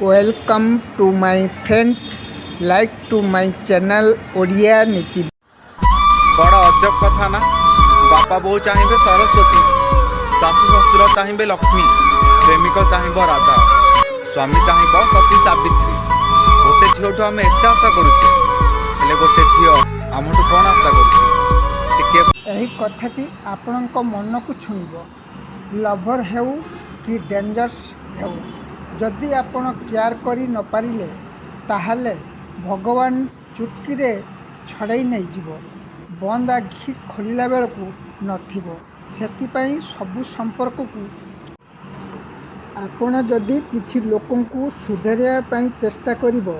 Welcome to my friend like to my channel Odia Niti. बड़ा अजब कथा ना। बापा बोऊ चाहिए सरस्वती, शाशु शशुर चाहिए लक्ष्मी, प्रेमिक चाहिए राधा, स्वामी चाहिए सती सावित्री। गोटे झीठू आम एत आशा करुचे, गोटे झील आमठू कौन आशा करुचे? यही कथाटी आपणक मन को छुईब। लभर हेउ कि डेंजर्स हेउ, जदि आपण केयर करि न पारिले ताहले भगवान चुटकी छड़ाई नहीं जीव। बंद आखि खोलिला बेलू नथिबो। सेतिपई सबु संपर्क को आपण जदि किछि लोकंकु सुधारिया पई चेष्टा करिवो,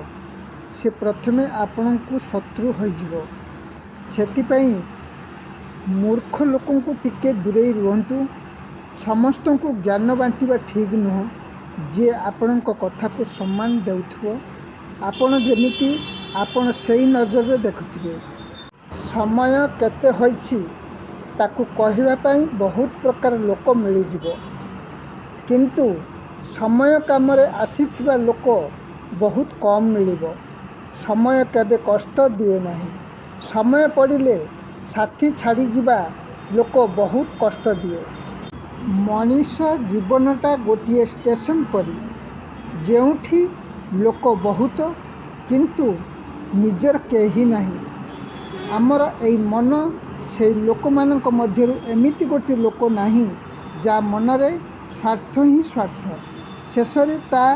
से प्रथमे आपणकु शत्रु होई जीवो। सेतिपई मूर्ख लोकंकु टिके दूरे रुहंतु। समस्त को ज्ञान बांटिबा ठीक नुह। जे आपणक कथा को सम्मान देउथुवो, आपण जेमिति आपण सेई नजर रे देखुथिबे। समय केते होइछि ताकू कहिबा पई बहुत प्रकार लोक मिली जिवो, किंतु समय काम रे आसीथिबा लोक बहुत कम मिलिबो। समय केबे कष्ट दिए नहीं। समय पड़िले साथी छाड़ी जिबा लोक बहुत कष्ट दिए। मनीष जीवनटा गोटे स्टेशन परी, जेउठी लोक बहुत किंतु निजर केही नहीं। आमर एई मन से लोक मानक मध्यरु एमिति गोटे लोक नहीं जा मनरे स्वार्थ ही स्वार्थ। शेषरे ता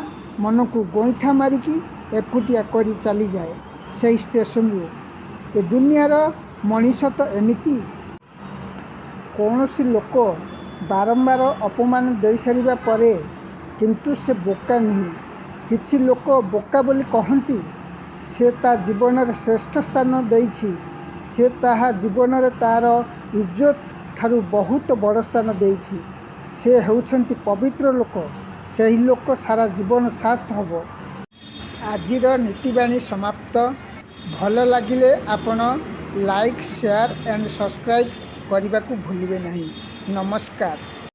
मन को गोईठा मारिकी एकुटिया करी चली जाए से स्टेशन रु। ए दुनियार मनीष तो एमिति। कौनसी लोक बारंबार अपमान दे सारिबा परे किंतु से बोका नहीं। किछि लोक बोका बोली कहंती, से ता जीवन रे श्रेष्ठ स्थान देइछि। से ताहा जीवन रे तार इज्जत ठारू बहुत बड़ स्थान देइछि। से हेउछंती पवित्र लोक। सही लोक सारा जीवन साथ हबो। आजिर नीतिबाणी समाप्त। भल लागिले आपण लाइक शेयर एंड सब्सक्राइब करने को भूलिबे नहीं। नमस्कार।